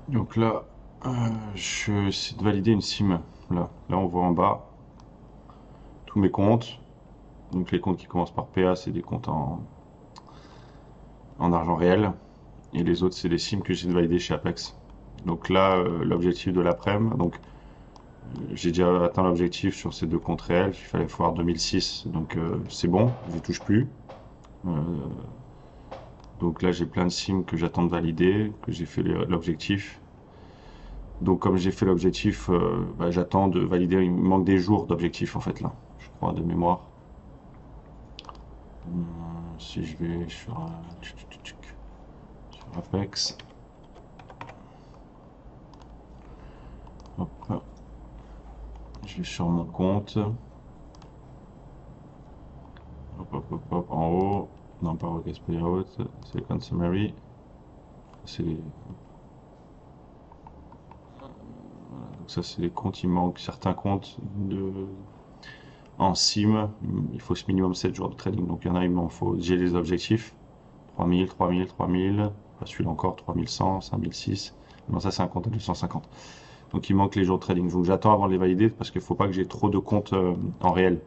Donc là, je vais essayer de valider une sim. Là on voit en bas tous mes comptes. Donc les comptes qui commencent par PA, c'est des comptes en argent réel. Et les autres, c'est les sims que j'essaie de valider chez Apex. Donc là, l'objectif de l'après-midi, donc j'ai déjà atteint l'objectif sur ces deux comptes réels. Il fallait voir 2006, donc c'est bon, je touche plus. Euh, donc là, j'ai plein de sims que j'attends de valider, que j'ai fait l'objectif. Donc comme j'ai fait l'objectif, bah, j'attends de valider. Il me manque des jours d'objectif en fait là, je crois de mémoire. Si je vais sur Apex, hop, je vais sur mon compte, hop, en haut, non pas Rocket Payout, c'est Consummary, c'est les, donc ça c'est les comptes, il manque certains comptes en sim, il faut ce minimum 7 jours de trading, donc il y en a, il m'en faut, j'ai les objectifs, 3000, 3000, 3000, celui-là encore 3100, 5006, non ça c'est un compte à 250. Donc il manque les jours de trading, donc j'attends avant de les valider parce qu'il ne faut pas que j'ai trop de comptes en réel.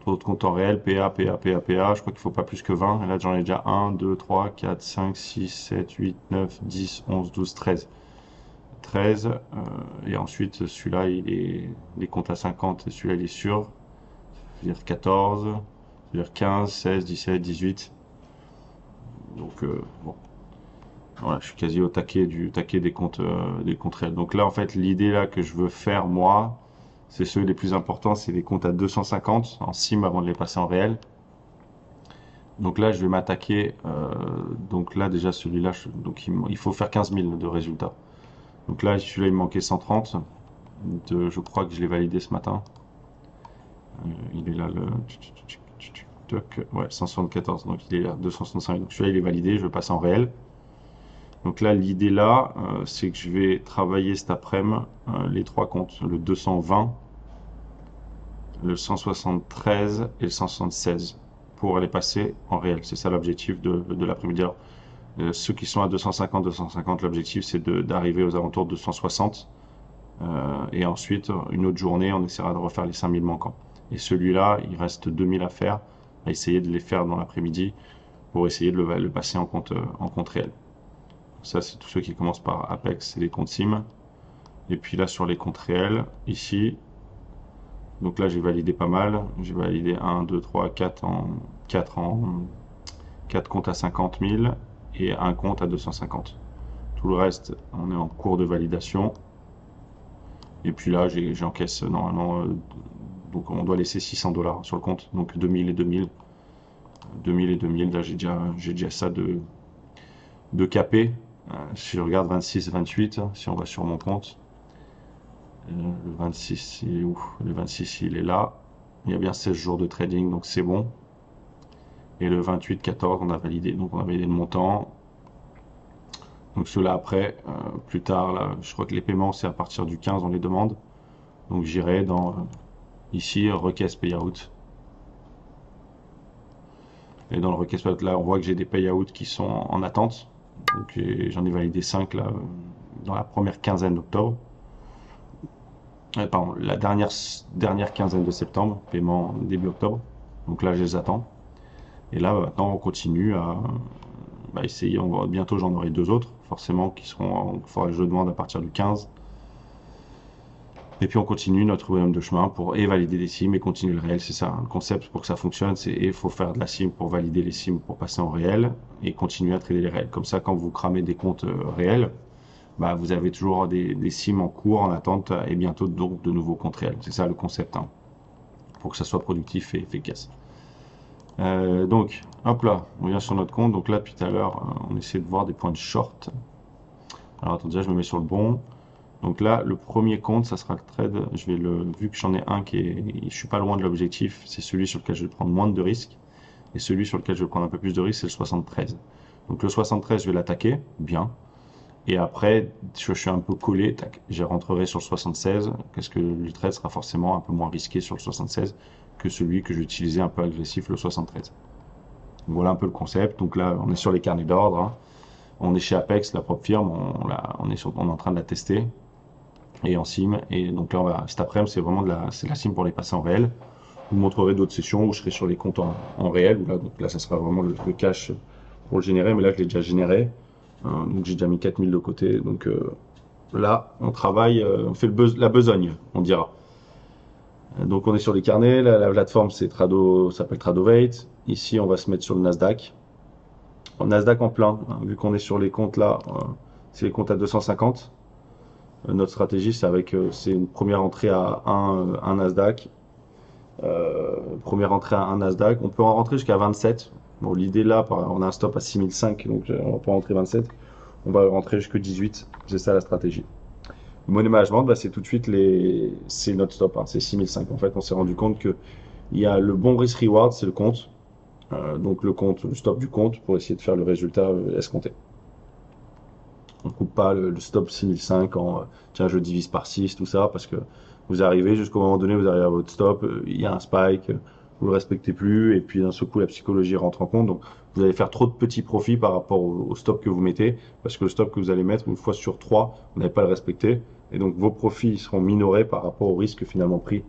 Trop de comptes en réel, PA, je crois qu'il ne faut pas plus que 20, et là j'en ai déjà 1, 2, 3, 4, 5, 6, 7, 8, 9, 10, 11, 12, 13. 13, et ensuite celui-là, les comptes à 50, et celui-là il est sûr, c'est-à-dire 14, c'est-à-dire 15, 16, 17, 18. Donc bon, voilà, je suis quasi au taquet des comptes réels. Donc là en fait l'idée là que je veux faire moi, c'est ceux les plus importants, c'est les comptes à 250 en sim avant de les passer en réel. Donc là, je vais m'attaquer. Donc là, déjà, celui-là, donc il faut faire 15 000 de résultats. Donc là, celui-là, il me manquait 130. Je crois que je l'ai validé ce matin. Il est là, le. Ouais, 174. Donc il est là, 265. Donc celui-là, il est validé. Je vais passer en réel. Donc là, l'idée là, c'est que je vais travailler cet après-midi les trois comptes. Le 220, le 173 et le 176 pour les passer en réel. C'est ça l'objectif de l'après-midi. Ceux qui sont à 250, l'objectif c'est d'arriver aux alentours de 160. Et ensuite, une autre journée, on essaiera de refaire les 5000 manquants. Et celui-là, il reste 2000 à faire, à essayer de les faire dans l'après-midi pour essayer de le passer en compte réel. Ça, c'est tous ceux qui commencent par Apex, c'est les comptes SIM. Et puis là, sur les comptes réels, ici, donc là, j'ai validé pas mal. J'ai validé 1, 2, 3, 4 4 comptes à 50 000 et un compte à 250. Tout le reste, on est en cours de validation. Et puis là, j'encaisse normalement. Donc on doit laisser 600 $ sur le compte. Donc 2000 et 2000. 2000 et 2000. Là, j'ai déjà ça de capé. Si je regarde 26 et 28, si on va sur mon compte, le 26, il est où? Le 26, il est là. Il y a bien 16 jours de trading, donc c'est bon. Et le 28, 14, on a validé. Donc on a validé le montant. Donc ceux-là après, plus tard, là, je crois que les paiements, c'est à partir du 15, on les demande. Donc j'irai dans ici, request payout. Et dans le request payout, là, on voit que j'ai des payouts qui sont en attente. Donc j'en ai validé 5 là, dans la première quinzaine d'octobre. Pardon, la dernière quinzaine de septembre, paiement début octobre. Donc là, je les attends. Et là, maintenant, on continue à essayer. Bientôt, j'en aurai deux autres, forcément, qui seront. Il faudra que je demande à partir du 15. Et puis on continue notre bonhomme de chemin pour valider des sims et continuer le réel. C'est ça, le concept pour que ça fonctionne, c'est il faut faire de la sim pour valider les sims pour passer en réel et continuer à trader les réels. Comme ça, quand vous cramez des comptes réels, bah, vous avez toujours des sims en cours, en attente et bientôt donc de nouveaux comptes réels. C'est ça le concept, hein, pour que ça soit productif et efficace. Donc, hop là, on vient sur notre compte. Donc là, depuis tout à l'heure, on essaie de voir des points de short. Alors attendez, déjà, je me mets sur le bon. Donc là, le premier compte, ça sera le trade. Vu que j'en ai un je suis pas loin de l'objectif, c'est celui sur lequel je vais prendre moins de risques. Et celui sur lequel je vais prendre un peu plus de risques, c'est le 73. Donc le 73, je vais l'attaquer, bien. Et après, je suis un peu collé, tac, je rentrerai sur le 76, parce que le trade sera forcément un peu moins risqué sur le 76 que celui que j'ai utilisé un peu agressif, le 73. Donc voilà un peu le concept. Donc là, on est sur les carnets d'ordre, hein. On est chez Apex, la propre firme, on est en train de la tester et en sim. Et donc là, cet après-midi, c'est vraiment c'est la sim pour les passer en réel. Je vous montrerai d'autres sessions où je serai sur les comptes en réel. Donc là, ça sera vraiment le cash pour le générer, mais là, je l'ai déjà généré. Donc j'ai déjà mis 4000 de côté. Donc là, on travaille, on fait la besogne, on dira. Donc on est sur les carnets. La plateforme, c'est Trado, ça s'appelle Tradovate. Ici, on va se mettre sur le Nasdaq. En Nasdaq en plein, hein, vu qu'on est sur les comptes là, c'est les comptes à 250. Notre stratégie, c'est une première entrée à un Nasdaq. Première entrée à un Nasdaq. On peut en rentrer jusqu'à 27. Bon, l'idée là, on a un stop à 6005, donc on va pas rentrer 27. On va rentrer jusqu'à 18. C'est ça la stratégie. Le money management, bah, c'est tout de suite c'est notre stop, hein, c'est 6005. En fait, on s'est rendu compte que il y a le bon risk reward, c'est le compte. Donc le stop du compte pour essayer de faire le résultat escompté. On coupe pas le stop 6005 en tiens, je divise par 6, tout ça, parce que vous arrivez jusqu'au moment donné, vous arrivez à votre stop, il y a un spike, vous le respectez plus, et puis d'un seul coup la psychologie rentre en compte. Donc vous allez faire trop de petits profits par rapport au stop que vous mettez, parce que le stop que vous allez mettre une fois sur 3, vous n'allez pas le respecter, et donc vos profits seront minorés par rapport au risque finalement pris.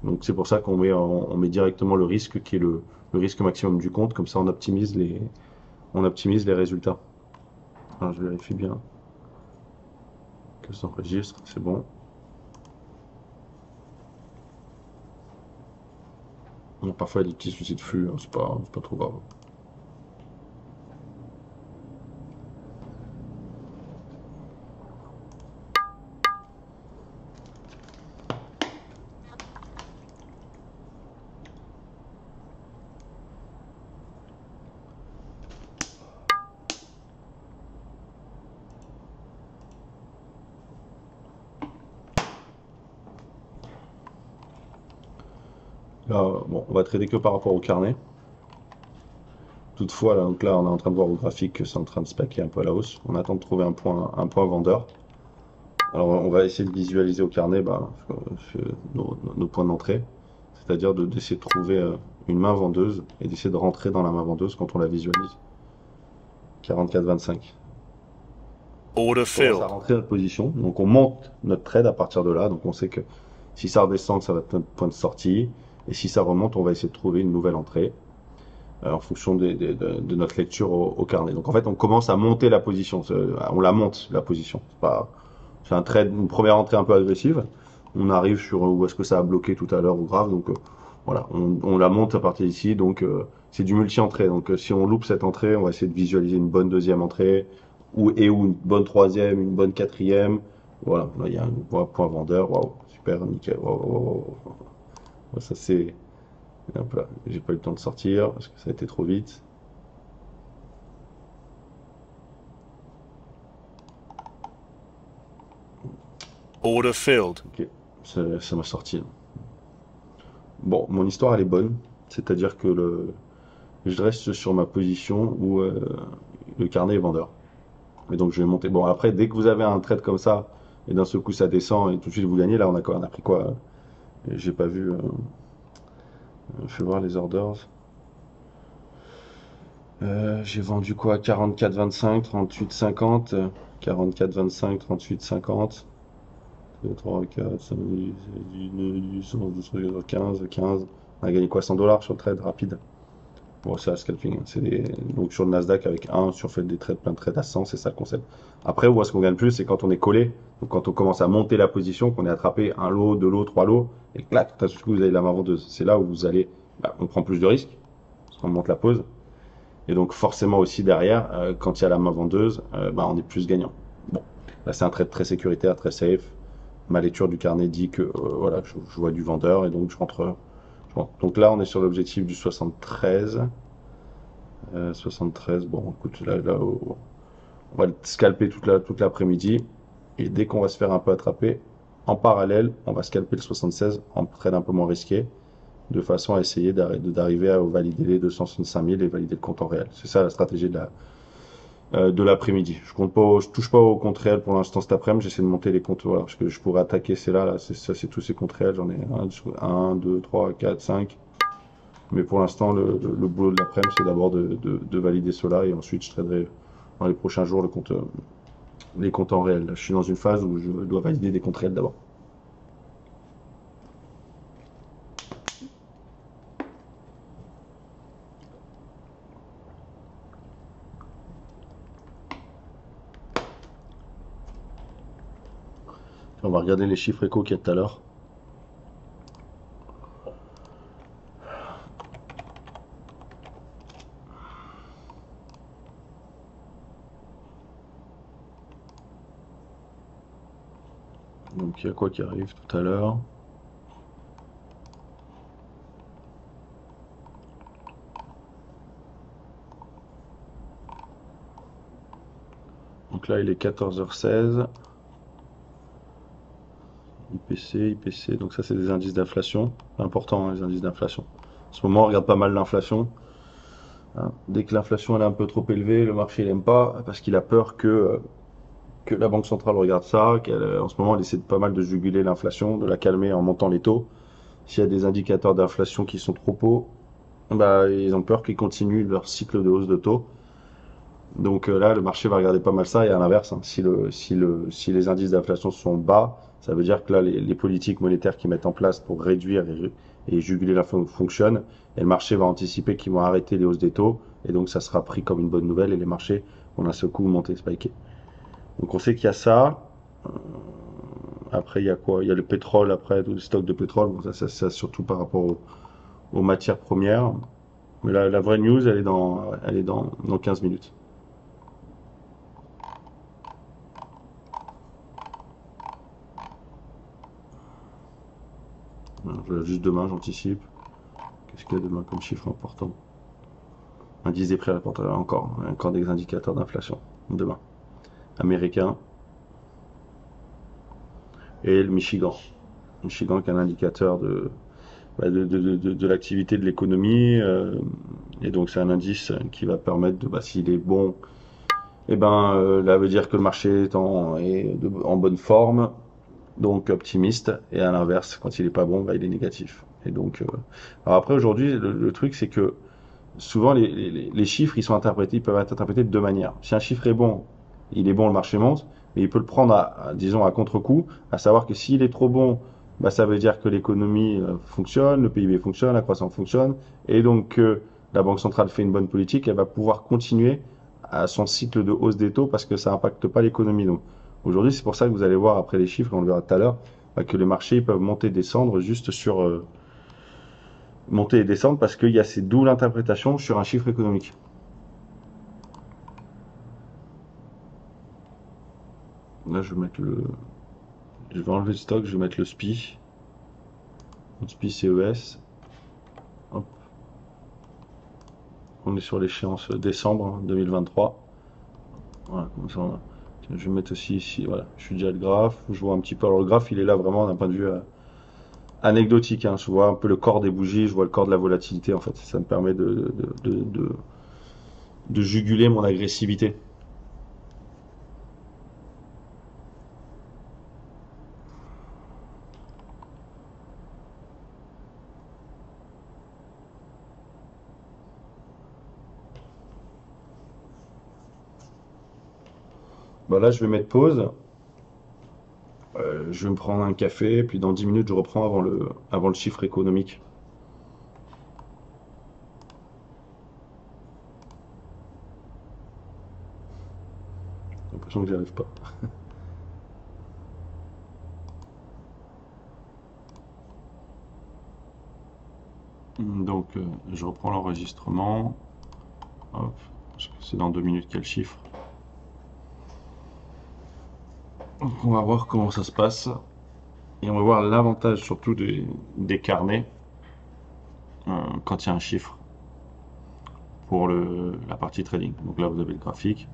Donc c'est pour ça on met directement le risque qui est le risque maximum du compte, comme ça on optimise les résultats. Alors je vérifie bien que ça enregistre, c'est bon. Bon, parfois il y a des petits soucis de flux, hein, c'est pas trop grave. Là, bon, on va trader que par rapport au carnet. Toutefois, là, donc là, on est en train de voir au graphique que c'est en train de spacker un peu à la hausse. On attend de trouver un point vendeur. Alors, on va essayer de visualiser au carnet bah, nos points d'entrée, c'est-à-dire d'essayer de trouver une main vendeuse et d'essayer de rentrer dans la main vendeuse quand on la visualise. 44,25. Order On commence à filled. rentrer notre position, donc on monte notre trade à partir de là. Donc on sait que si ça redescend, ça va être notre point de sortie, et si ça remonte, on va essayer de trouver une nouvelle entrée en fonction de notre lecture au carnet. Donc en fait, on commence à monter la position, on la monte la position. C'est un trade, une première entrée un peu agressive. On arrive sur où est-ce que ça a bloqué tout à l'heure au grave, donc voilà, on la monte à partir d'ici. Donc c'est du multi-entrée. Donc si on loupe cette entrée, on va essayer de visualiser une bonne deuxième entrée ou une bonne troisième, une bonne quatrième. Voilà, là il y a un point vendeur. Waouh, super, nickel. Waouh, waouh, waouh. Ouais, ça c'est. Hop là, j'ai pas eu le temps de sortir parce que ça a été trop vite. Order filled. Ok, ça m'a sorti. Bon, mon histoire elle est bonne, c'est-à-dire que je reste sur ma position où le carnet est vendeur. Et donc je vais monter. Bon, après, dès que vous avez un trade comme ça, et d'un seul coup ça descend et tout de suite vous gagnez, là on a pris quoi? J'ai pas vu. Je vais voir les orders. J'ai vendu quoi? 44,25, 38,50, 44,25, 38,50. 2, 3, 4, 5, 10, 10, 11, 12, 15, 15. On a gagné quoi? 100 dollars sur le trade rapide. Bon, c'est la scalping, hein. Donc sur le Nasdaq avec 1, si on fait des trades, plein de trades à 100, c'est ça le concept. Après, où est-ce qu'on gagne plus? C'est quand on est collé. Donc quand on commence à monter la position, qu'on est attrapé un lot, deux lots, trois lots, et clac, tout à coup vous avez la main vendeuse. C'est là où vous allez, bah, on prend plus de risques, parce qu'on monte la pause. Et donc forcément aussi derrière, quand il y a la main vendeuse, bah, on est plus gagnant. Bon, là c'est un trade très sécuritaire, très safe. Ma lecture du carnet dit que voilà, je vois du vendeur et donc je rentre. Donc là, on est sur l'objectif du 73. 73, bon, écoute, on va le scalper toute l'après-midi. Et dès qu'on va se faire un peu attraper, en parallèle, on va scalper le 76 en trade un peu moins risqué, de façon à essayer d'arriver à valider les 265 000 et valider le compte en réel. C'est ça la stratégie de l'après-midi. Je touche pas au compte réel pour l'instant cet après-midi, j'essaie de monter les comptes, voilà, parce que je pourrais attaquer, c'est tous ces comptes réels, j'en ai 1, 2, 3, 4, 5. Mais pour l'instant, le boulot de l'après-midi, c'est d'abord de valider cela et ensuite je traderai dans les prochains jours les comptes en réel. Là, je suis dans une phase où je dois valider des comptes réels d'abord. On va regarder les chiffres éco qu'il y a tout à l'heure. Donc il y a quoi qui arrive tout à l'heure? Donc là il est 14h16. IPC, donc ça c'est des indices d'inflation. Important, hein, les indices d'inflation. En ce moment on regarde pas mal l'inflation. Hein. Dès que l'inflation elle est un peu trop élevée, le marché il aime pas parce qu'il a peur que la Banque centrale regarde ça, qu'en ce moment elle essaie de pas mal de juguler l'inflation, de la calmer en montant les taux. S'il y a des indicateurs d'inflation qui sont trop hauts, bah, ils ont peur qu'ils continuent leur cycle de hausse de taux. Donc là, le marché va regarder pas mal ça, et à l'inverse, hein, si les indices d'inflation sont bas, ça veut dire que là, les politiques monétaires qu'ils mettent en place pour réduire et juguler l'inflation fonctionnent, et le marché va anticiper qu'ils vont arrêter les hausses des taux, et donc ça sera pris comme une bonne nouvelle, et les marchés vont d'un seul coup monter, spiker. Donc on sait qu'il y a ça. Après, il y a quoi? Il y a le pétrole, après, tous les stocks de pétrole, bon, ça surtout par rapport aux matières premières. Mais la vraie news, elle est dans 15 minutes. Juste demain, j'anticipe. Qu'est-ce qu'il y a demain comme chiffre important? Indice des prix à la porte, encore des indicateurs d'inflation. Demain. Américain. Et le Michigan. Michigan qui est un indicateur de l'activité de l'économie. Et donc c'est un indice qui va permettre de, s'il est bon, et là veut dire que le marché est en bonne forme, donc optimiste. Et à l'inverse, quand il est pas bon, il est négatif. Et donc, alors après aujourd'hui, le truc c'est que souvent les chiffres ils peuvent être interprétés de deux manières. Si un chiffre est bon, il est bon, le marché monte, mais il peut le prendre disons à contre-coup, à savoir que s'il est trop bon, ça veut dire que l'économie fonctionne, le PIB fonctionne, la croissance fonctionne, et donc que la Banque centrale fait une bonne politique, elle va pouvoir continuer à son cycle de hausse des taux parce que ça impacte pas l'économie. Donc aujourd'hui, c'est pour ça que vous allez voir après les chiffres, on le verra tout à l'heure, que les marchés peuvent monter, descendre juste sur monter et descendre parce qu'il y a ces doubles interprétations sur un chiffre économique. Là, je vais enlever le stock, je vais mettre le SPI. Le SPI CES. Hop. On est sur l'échéance décembre 2023. Voilà, comme ça, je vais mettre aussi ici, voilà, je suis déjà le graphe, je vois un petit peu, alors le graphe il est là vraiment d'un point de vue anecdotique, hein. Je vois un peu le corps des bougies, je vois le corps de la volatilité en fait, ça me permet de juguler mon agressivité. Là je vais mettre pause, je vais me prendre un café, puis dans 10 minutes je reprends avant le chiffre économique. J'ai l'impression que j'y arrive pas. Donc je reprends l'enregistrement. Hop, parce que c'est dans 2 minutes qu'il y a le chiffre. Donc on va voir comment ça se passe. Et on va voir l'avantage surtout des carnets quand il y a un chiffre pour la partie trading. Donc là vous avez le graphique.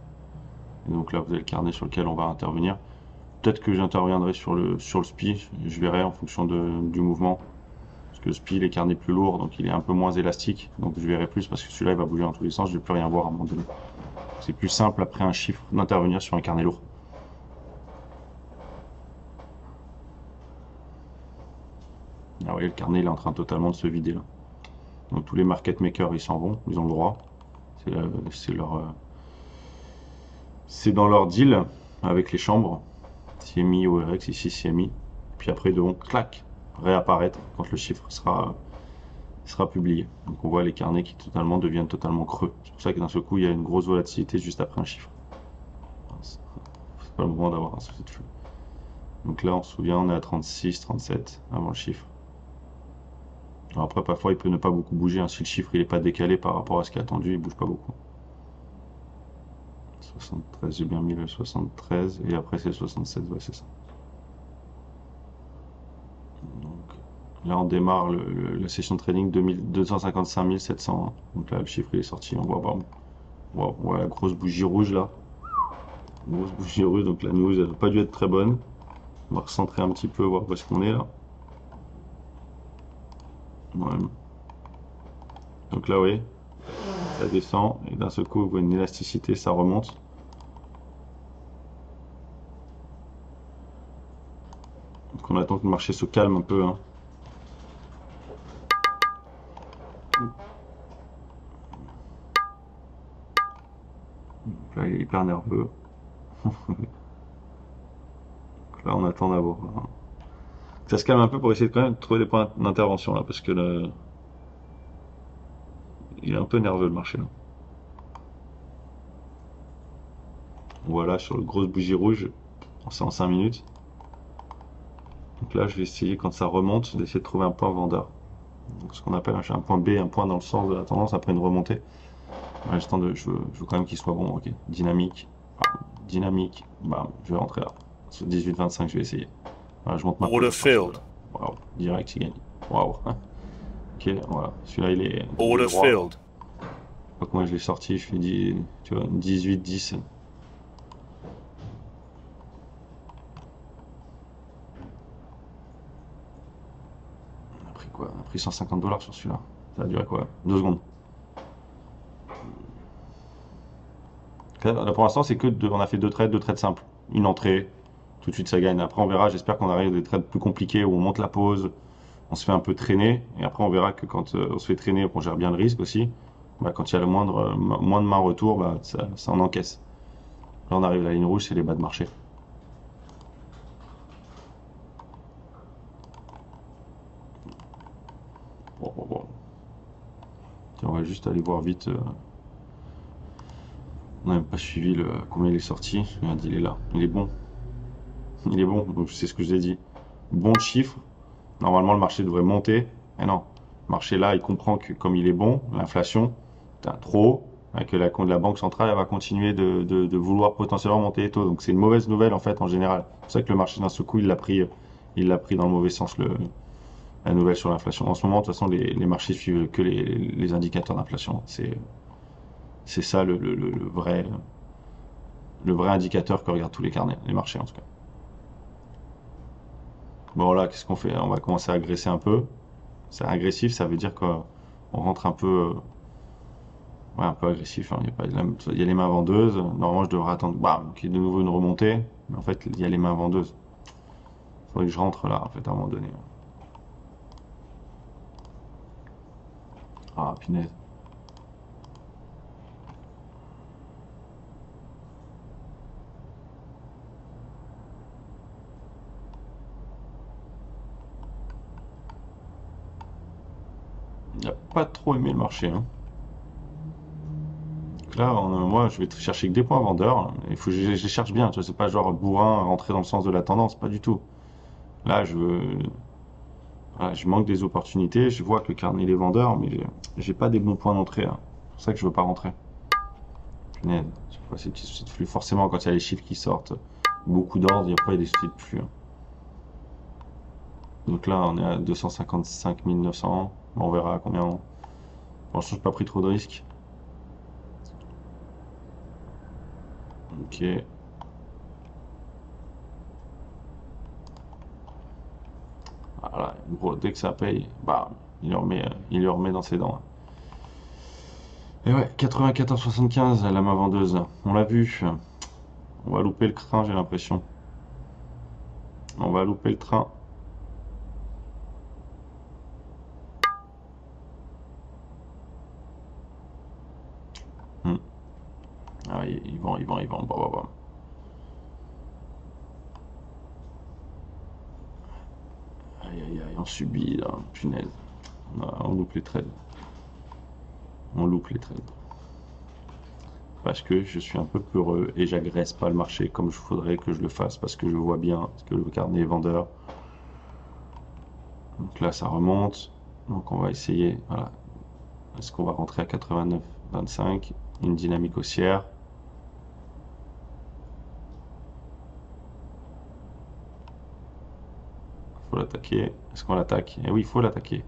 Et donc là vous avez le carnet sur lequel on va intervenir. Peut-être que j'interviendrai sur le SPI, je verrai en fonction du mouvement. Parce que le SPI il est carnet plus lourd, donc il est un peu moins élastique. Donc je verrai plus parce que celui-là il va bouger dans tous les sens, je ne vais plus rien voir à un moment donné. C'est plus simple après un chiffre d'intervenir sur un carnet lourd. Ah, vous voyez, le carnet il est en train totalement de se vider là. Donc tous les market makers ils s'en vont, ils ont le droit. C'est leur C'est dans leur deal avec les chambres, CMI ou RX, ici CMI. Puis après, ils devront, clac, réapparaître quand le chiffre sera publié. Donc on voit les carnets qui totalement deviennent totalement creux. C'est pour ça que d'un seul coup, il y a une grosse volatilité juste après un chiffre. C'est pas le moment d'avoir un souci de flux. Donc là, on se souvient, on est à 36, 37 avant le chiffre. Alors après, parfois, il peut ne pas beaucoup bouger. Hein. Si le chiffre n'est pas décalé par rapport à ce qui est attendu, il ne bouge pas beaucoup. 73, j'ai bien mis le 73, et après c'est le 67, ouais, c'est ça. Donc là, on démarre la session de trading 255 700. Donc là, le chiffre il est sorti, on voit, wow, ouais, la grosse bougie rouge là. Grosse bougie rouge, donc la news, elle n'a pas dû être très bonne. On va recentrer un petit peu, voir où est-ce qu'on est là. Ouais. Donc là, oui, ça descend, et d'un seul coup, vous voyez une élasticité, ça remonte. Donc on attend que le marché se calme un peu. Hein. Donc là, il est hyper nerveux. Donc là, on attend d'avoir. Hein. Ça se calme un peu pour essayer de quand même trouver des points d'intervention là, parce que il est un peu nerveux le marché là. Voilà, sur le grosse bougie rouge, c'est en 5 minutes. Donc là, je vais essayer quand ça remonte d'essayer de trouver un point vendeur. Donc, ce qu'on appelle un point B, un point dans le sens de la tendance après une remontée. Ouais, je veux quand même qu'il soit bon, ok. Dynamique, bam, dynamique, bam, je vais rentrer là. Sur 18-25, je vais essayer. Voilà, je monte ma pause Order à partir de filled. là. Waouh, direct, il gagne. Waouh. Ok, voilà. Celui-là, il est Order droit. filled. Je sais pas comment je l'ai sorti, je fais 10, tu vois, 18-10. On a pris quoi? On a pris 150 dollars sur celui-là. Ça a duré quoi? 2 secondes. Là, pour l'instant, c'est que on a fait deux trades simples. Une entrée, tout de suite ça gagne. Après, on verra. J'espère qu'on arrive à des trades plus compliqués où on monte la pause, on se fait un peu traîner. Et après, on verra que quand on se fait traîner, qu'on gère bien le risque aussi. Bah, quand il y a le moins de main retour, bah, ça en encaisse. Là, on arrive à la ligne rouge, c'est les bas de marché. Bon. Tiens, on va juste aller voir vite. On n'a même pas suivi combien il est sorti. Regarde, il est là. Il est bon. Il est bon. Donc, c'est ce que je vous ai dit. Bon chiffre. Normalement, le marché devrait monter. Mais non. Le marché là, il comprend que comme il est bon, l'inflation, c'est trop haut, et que la Banque centrale elle va continuer de vouloir potentiellement monter les taux. Donc c'est une mauvaise nouvelle en fait en général. C'est pour ça que le marché d'un seul coup, il l'a pris dans le mauvais sens, la nouvelle sur l'inflation. En ce moment, de toute façon, les marchés suivent que les indicateurs d'inflation. C'est ça le vrai indicateur que regardent tous les carnets, les marchés en tout cas. Bon là, qu'est-ce qu'on fait? On va commencer à agresser un peu. C'est agressif, ça veut dire qu'on rentre un peu, ouais, un peu agressif. Hein. Il y a les mains vendeuses. Normalement, je devrais attendre bam, qu'il y ait de nouveau une remontée. Mais en fait, il y a les mains vendeuses. Il faudrait que je rentre là, en fait, à un moment donné. Ah, punaise. Il n'a pas trop aimé le marché. Hein. Donc là, moi, je vais chercher que des points vendeurs. Il faut que je les cherche bien. Tu vois, c'est pas genre bourrin, rentrer dans le sens de la tendance. Pas du tout. Là, voilà, je manque des opportunités. Je vois que le carnet est vendeur, mais j'ai pas des bons points d'entrée. Hein. C'est pour ça que je veux pas rentrer. Punaise, c'est quoi ces petits soucis de flux? Forcément, quand il y a les chiffres qui sortent, beaucoup d'ordres, il n'y a pas des soucis de flux. Hein. Donc là, on est à 255 900. On verra combien. Pour l'instant, je n'ai pas pris trop de risques. Ok. Voilà, gros, dès que ça paye, bah, il le remet dans ses dents. Et ouais, 94,75 la main vendeuse. On l'a vu. On va louper le train, j'ai l'impression. On va louper le train. Hmm. Ah Ouais, ils vont. Bah. Aïe, on subit là, punaise. On loupe les trades. On loupe les trades. Parce que je suis un peu peureux et j'agresse pas le marché comme je voudrais que je le fasse parce que je vois bien que le carnet est vendeur. Donc là, ça remonte. Donc on va essayer. Voilà. Est-ce qu'on va rentrer à 89,25? Une dynamique haussière. Faut l'attaquer. Est-ce qu'on l'attaque? Eh oui, il faut l'attaquer.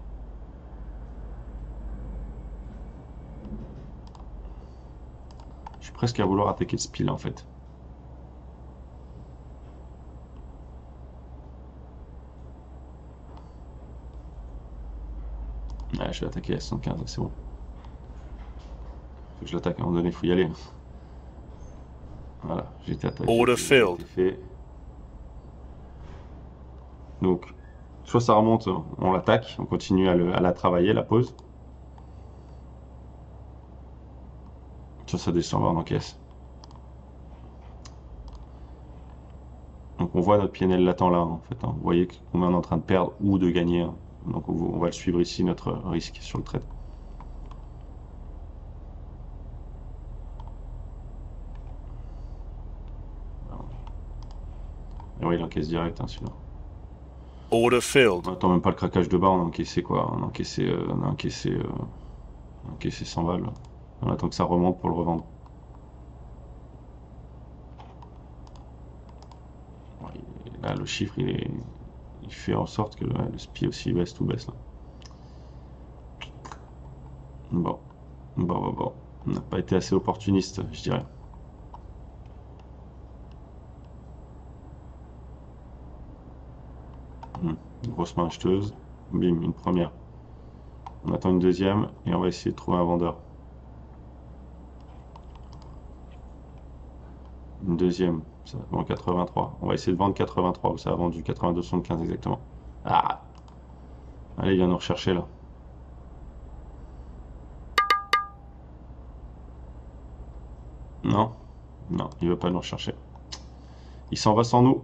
Je suis presque à vouloir attaquer ce pile en fait. Ouais, je vais attaquer à 115, c'est bon. Faut que je l'attaque à un moment donné, il faut y aller. Voilà, j'ai été attaqué. Order filled. Fait. Donc, soit ça remonte, on l'attaque, on continue à la travailler, la pause. Soit ça descend, on encaisse. Donc on voit notre PNL latent là, en fait. Vous voyez combien on est en train de perdre ou de gagner. Donc on va le suivre ici, notre risque sur le trade. Et oui, il encaisse direct, celui-là. Order filled. On n'attend même pas le craquage de bas, on a encaissé quoi? On a encaissé 100 balles. On attend que ça remonte pour le revendre. Là, le chiffre, il fait en sorte que le SPI aussi baisse, tout baisse là. Bon. On n'a pas été assez opportuniste, je dirais. Une grosse main acheteuse. Bim, une première. On attend une deuxième et on va essayer de trouver un vendeur. Une deuxième, ça vend 83. On va essayer de vendre 83, où ça a vendu 82,75 exactement. Ah! Allez, il vient nous rechercher là. Non, il veut pas nous rechercher. Il s'en va sans nous.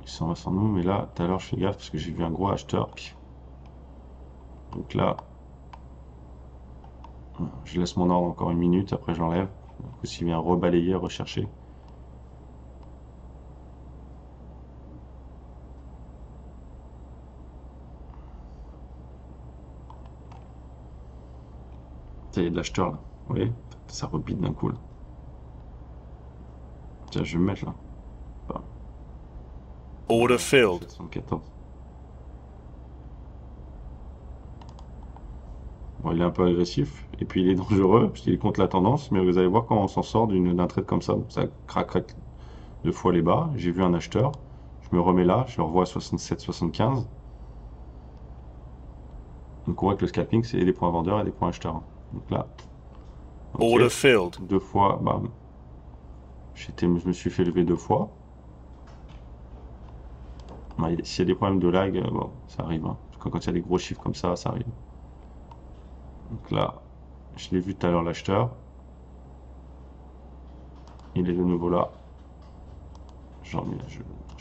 Il s'en va sans nous, mais là, tout à l'heure, je fais gaffe parce que j'ai vu un gros acheteur. Donc là, je laisse mon ordre encore une minute, après je l'enlève. S'il vient rebalayer, rechercher. Il y a de l'acheteur là. Vous voyez? Ça rebite d'un coup là. Tiens, je vais me mettre là. Enfin, Order filled. 74. Bon, il est un peu agressif et puis il est dangereux parce qu'il est contre la tendance, mais vous allez voir quand on s'en sort d'un trade comme ça. Ça craque deux fois les bas. J'ai vu un acheteur. Je me remets là, je le revois à 67-75. Donc on voit que le scalping, c'est des points vendeurs et des points acheteurs. Donc là, okay. Order filled. Deux fois, bam. Je me suis fait lever deux fois. S'il y a des problèmes de lag, bon, ça arrive. Hein. Quand il y a des gros chiffres comme ça arrive. Donc là, je l'ai vu tout à l'heure l'acheteur. Il est de nouveau là. Je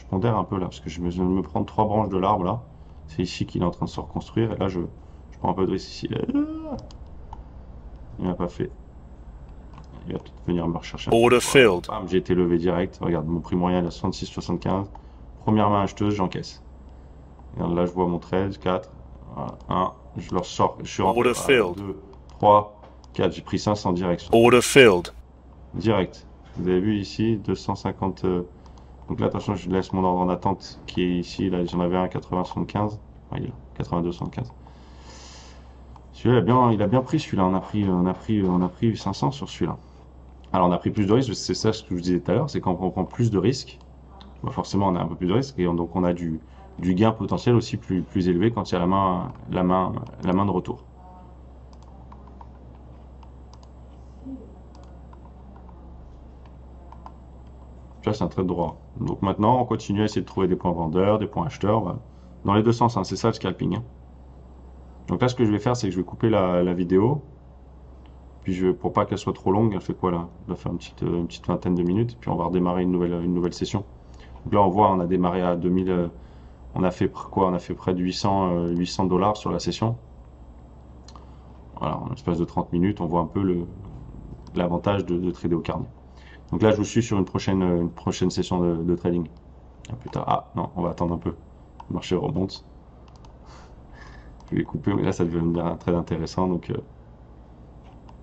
pondère un peu là, parce que je viens de me prendre 3 branches de l'arbre là. C'est ici qu'il est en train de se reconstruire. Et là, je prends un peu de risque ici. Il m'a pas fait. Il va peut-être venir me rechercher. Order filled. Bam, j'ai été levé direct. Regarde, mon prix moyen est à 66,75. Première main acheteuse, j'encaisse. Regarde, là, je vois mon 13, 4, 1. Je leur sors. Je suis rentré. 2, 3, 4. J'ai pris 500 direct. Order filled. Direct. Vous avez vu ici, 250. Donc là, attention, je laisse mon ordre en attente qui est ici. Là, j'en avais un à 80,75. Il est là, 82,75. Celui-là, il a bien pris celui-là. On a pris 500 sur celui-là. Alors, on a pris plus de risques. C'est ça ce que je vous disais tout à l'heure. C'est quand on prend plus de risques, bah forcément, on a un peu plus de risques. Et donc, on a du gain potentiel aussi plus élevé quand il y a la main de retour. Là, c'est un trade droit. Donc maintenant, on continue à essayer de trouver des points vendeurs, des points acheteurs. Dans les deux sens, hein, c'est ça le scalping. Hein. Donc là, ce que je vais faire, c'est que je vais couper la vidéo. Puis pour pas qu'elle soit trop longue, elle fait quoi là? Elle va faire une petite vingtaine de minutes. Puis on va redémarrer une nouvelle session. Donc là, on voit, on a démarré à 2000. On a fait quoi? On a fait près de 800 dollars sur la session. Voilà, en espace de 30 minutes, on voit un peu l'avantage de trader au carnet. Donc là, je vous suis sur une prochaine session de trading. Ah, putain, ah non, on va attendre un peu. Le marché remonte. Je vais couper, mais là, ça devient devenir très intéressant. Donc,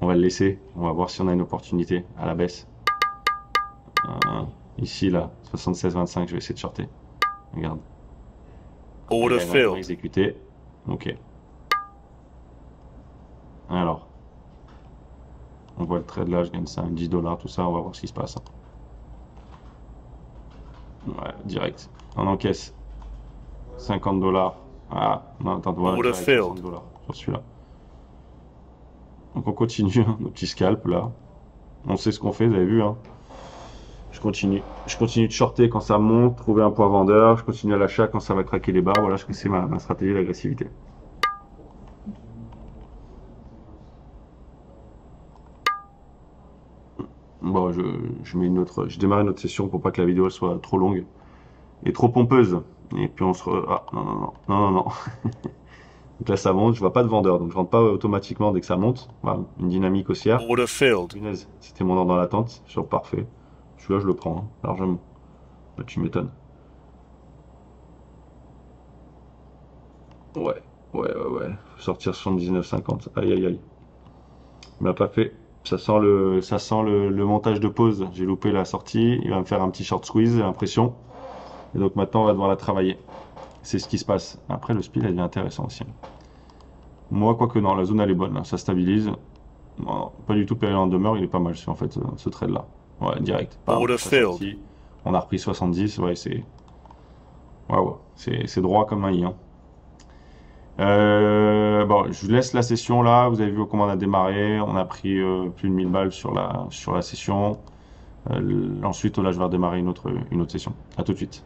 on va le laisser. On va voir si on a une opportunité à la baisse. Ici, là, 76,25, je vais essayer de shorter. Regarde. Order On va filled. exécuter. Ok. Alors, on voit le trade là, je gagne ça, 10 dollars, tout ça, on va voir ce qui se passe. Ouais, direct. On encaisse 50 dollars. Ah, non, attends, voilà, Order direct, filled. 60 dollars sur celui-là. Donc on continue, hein, nos petits scalps là. On sait ce qu'on fait, vous avez vu, hein. Je continue de shorter quand ça monte, trouver un point vendeur. Je continue à l'achat quand ça va craquer les bas. Voilà, c'est ma stratégie d'agressivité. Bon, je démarre une autre session pour pas que la vidéo soit trop longue et trop pompeuse. Et puis ah, non, non, non, non, non, non. Donc là, ça monte, je vois pas de vendeur, donc je rentre pas automatiquement dès que ça monte. Voilà, une dynamique haussière. Order filled. Punaise, c'était mon ordre dans l'attente, sur parfait. Celui-là, je le prends, hein, largement. Là, tu m'étonnes. Ouais, ouais. Faut sortir 79,50. Aïe, aïe, aïe. Il m'a pas fait. Ça sent le montage de pause. J'ai loupé la sortie. Il va me faire un petit short squeeze, j'ai l'impression. Et donc maintenant, on va devoir la travailler. C'est ce qui se passe. Après, le speed, elle devient intéressant aussi. Moi, quoique non, la zone, elle est bonne. Là. Ça stabilise. Non, pas du tout période en demeure. Il est pas mal, en fait, ce trade-là. Ouais, direct. Bam, Order ça filled. sortit. On a repris 70. Ouais, c'est... Waouh, c'est droit comme un i. Hein. Bon, je vous laisse la session là. Vous avez vu comment on a démarré. On a pris plus de 1000 balles sur la session. Ensuite, là, je vais redémarrer une autre session. À tout de suite.